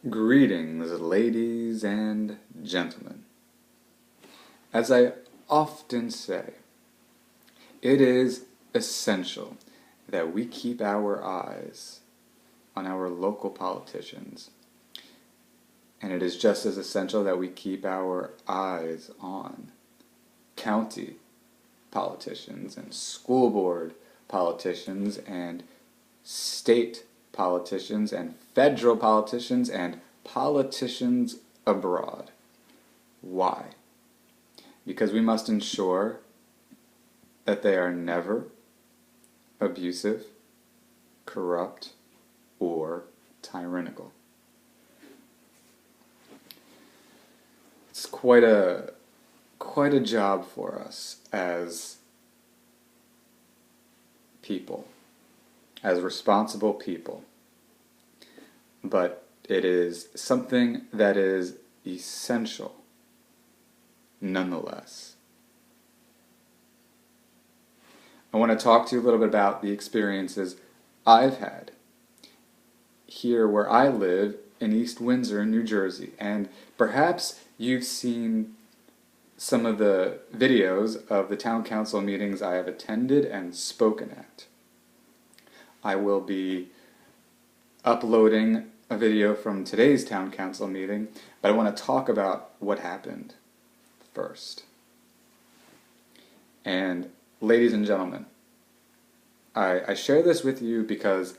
Greetings, ladies and gentlemen. As I often say, it is essential that we keep our eyes on our local politicians, and it is just as essential that we keep our eyes on county politicians and school board politicians and state politicians and federal politicians and politicians abroad. Why? Because we must ensure that they are never abusive, corrupt, or tyrannical. It's quite a job for us as people, as responsible people. But it is something that is essential nonetheless. I want to talk to you a little bit about the experiences I've had here where I live in East Windsor, New Jersey, and perhaps you've seen some of the videos of the town council meetings I have attended and spoken at. I will be uploading a video from today's town council meeting, but I want to talk about what happened first. And ladies and gentlemen, I share this with you because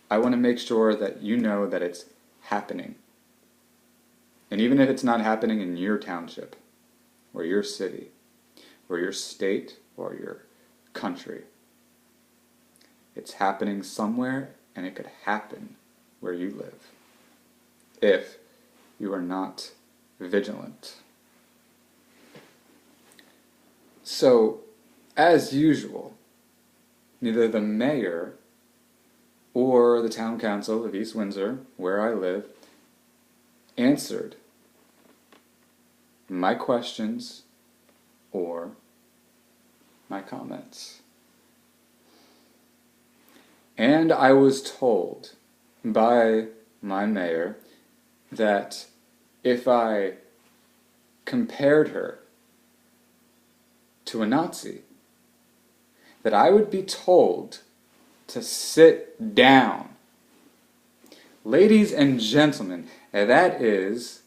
I want to make sure that you know that it's happening. And even if it's not happening in your township, or your city, or your state, or your country, it's happening somewhere, and it could happen where you live if you are not vigilant. So, as usual, neither the mayor or the town council of East Windsor, where I live, answered my questions or my comments. And I was told by my mayor that if I compared her to a Nazi, that I would be told to sit down. Ladies and gentlemen, that is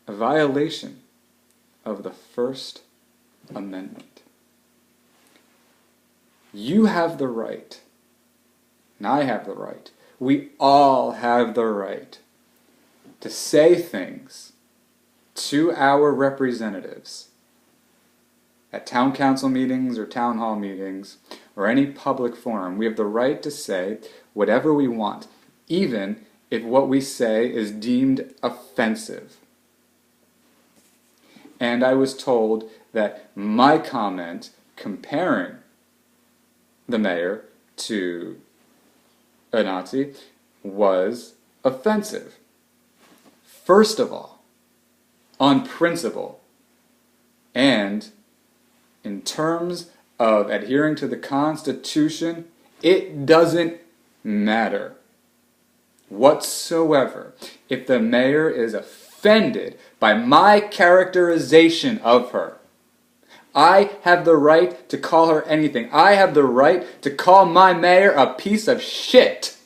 a violation of the First Amendment. You have the right, and I have the right, we all have the right to say things to our representatives at town council meetings or town hall meetings or any public forum. We have the right to say whatever we want, even if what we say is deemed offensive. And I was told that my comment comparing the mayor to a Nazi was offensive. First of all, on principle, and in terms of adhering to the Constitution, it doesn't matter whatsoever if the mayor is offended by my characterization of her. I have the right to call her anything. I have the right to call my mayor a piece of shit.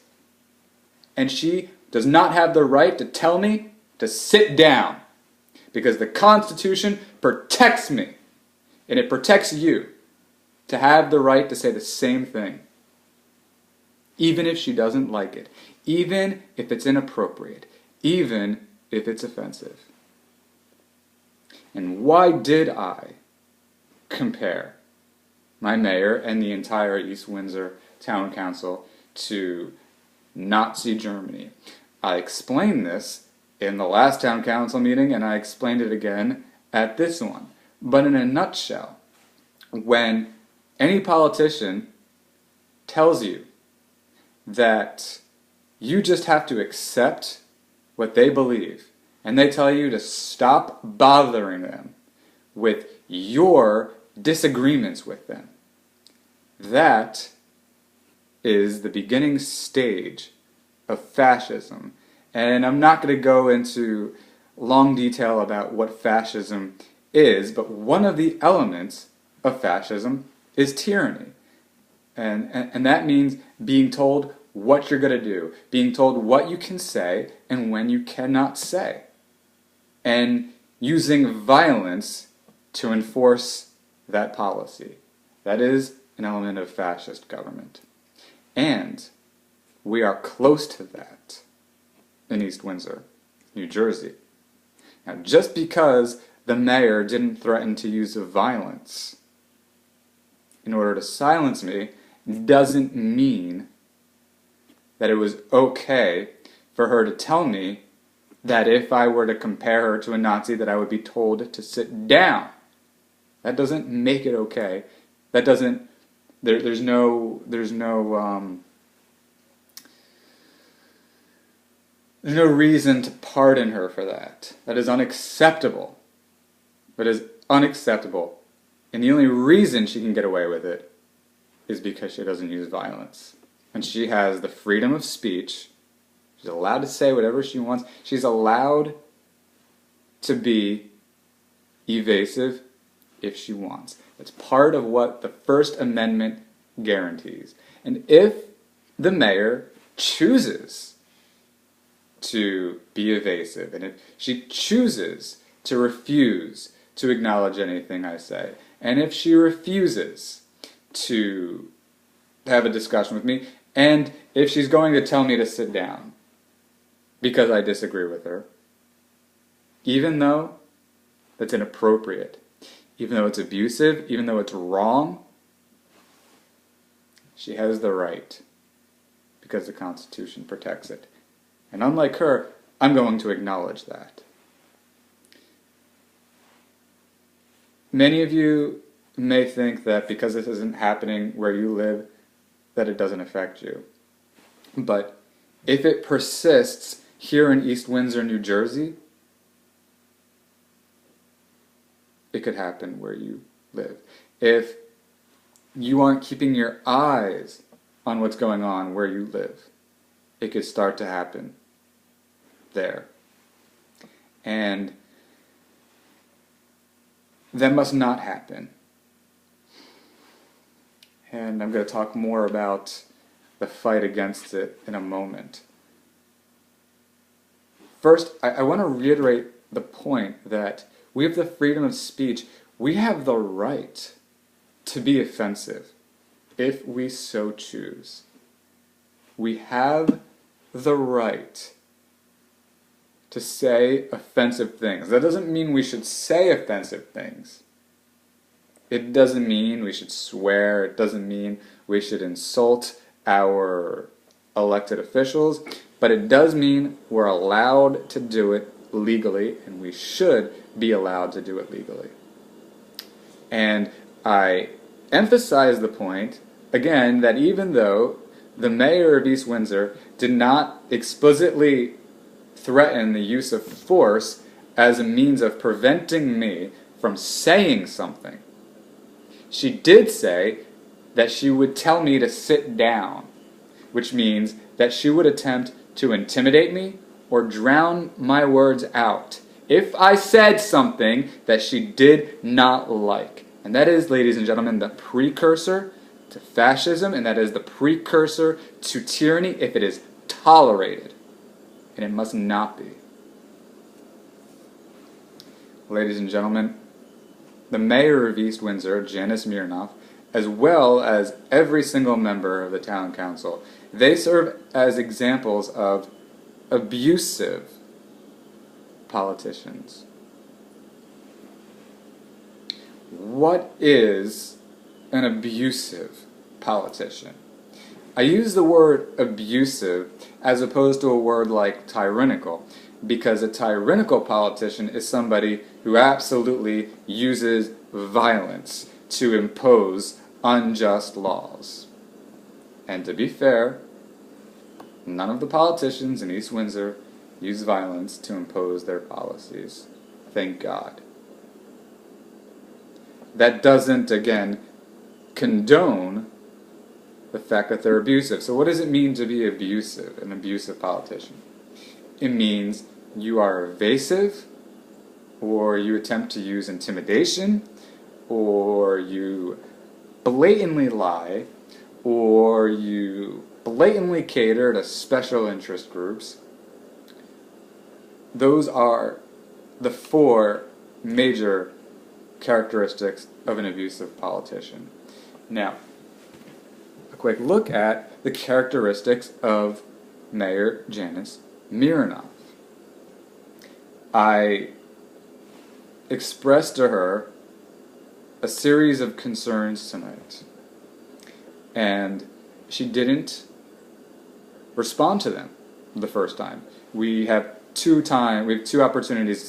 And she does not have the right to tell me to sit down. Because the Constitution protects me. And it protects you to have the right to say the same thing. Even if she doesn't like it. Even if it's inappropriate. Even if it's offensive. And why did I compare my mayor and the entire East Windsor Town Council to Nazi Germany? I explained this in the last Town Council meeting, and I explained it again at this one. But in a nutshell, when any politician tells you that you just have to accept what they believe, and they tell you to stop bothering them with your disagreements with them, that is the beginning stage of fascism And I'm not going to go into long detail about what fascism is, but one of the elements of fascism is tyranny. And that means being told what you're going to do, being told what you can say and when you cannot say, and using violence to enforce that policy. That is an element of fascist government. And we are close to that in East Windsor, New Jersey. Now, just because the mayor didn't threaten to use violence in order to silence me doesn't mean that it was okay for her to tell me that if I were to compare her to a Nazi that I would be told to sit down. That doesn't make it okay. That doesn't, there's no reason to pardon her for that. That is unacceptable. That is unacceptable. And the only reason she can get away with it is because she doesn't use violence. And she has the freedom of speech. She's allowed to say whatever she wants. She's allowed to be evasive if she wants. It's part of what the First Amendment guarantees. And if the mayor chooses to be evasive, and if she chooses to refuse to acknowledge anything I say, and if she refuses to have a discussion with me, and if she's going to tell me to sit down because I disagree with her, even though that's inappropriate, even though it's abusive, even though it's wrong, she has the right because the Constitution protects it. And unlike her, I'm going to acknowledge that. Many of you may think that because this isn't happening where you live, that it doesn't affect you. But if it persists here in East Windsor, New Jersey, it could happen where you live. If you aren't keeping your eyes on what's going on where you live, it could start to happen there. And that must not happen. And I'm going to talk more about the fight against it in a moment. First, I want to reiterate the point that we have the freedom of speech. We have the right to be offensive if we so choose. We have the right to say offensive things. That doesn't mean we should say offensive things. It doesn't mean we should swear. It doesn't mean we should insult our elected officials. But it does mean we're allowed to do it legally, and we should be allowed to do it legally. And I emphasize the point, again, that even though the mayor of East Windsor did not explicitly threaten the use of force as a means of preventing me from saying something, she did say that she would tell me to sit down, which means that she would attempt to intimidate me or drown my words out if I said something that she did not like. And that is, ladies and gentlemen, the precursor to fascism, and that is the precursor to tyranny if it is tolerated. And it must not be. Ladies and gentlemen, the mayor of East Windsor, Janice Mironov, as well as every single member of the town council, they serve as examples of abusive politicians. What is an abusive politician? I use the word abusive as opposed to a word like tyrannical, because a tyrannical politician is somebody who absolutely uses violence to impose unjust laws. And to be fair, none of the politicians in East Windsor use violence to impose their policies. Thank God. That doesn't, again, condone the fact that they're abusive. So what does it mean to be abusive, an abusive politician? It means you are evasive, or you attempt to use intimidation, or you blatantly lie, or you blatantly cater to special interest groups. Those are the 4 major characteristics of an abusive politician. Now, a quick look at the characteristics of Mayor Janice Mironov. I expressed to her a series of concerns tonight, and she didn't respond to them the first time. We have 2 opportunities to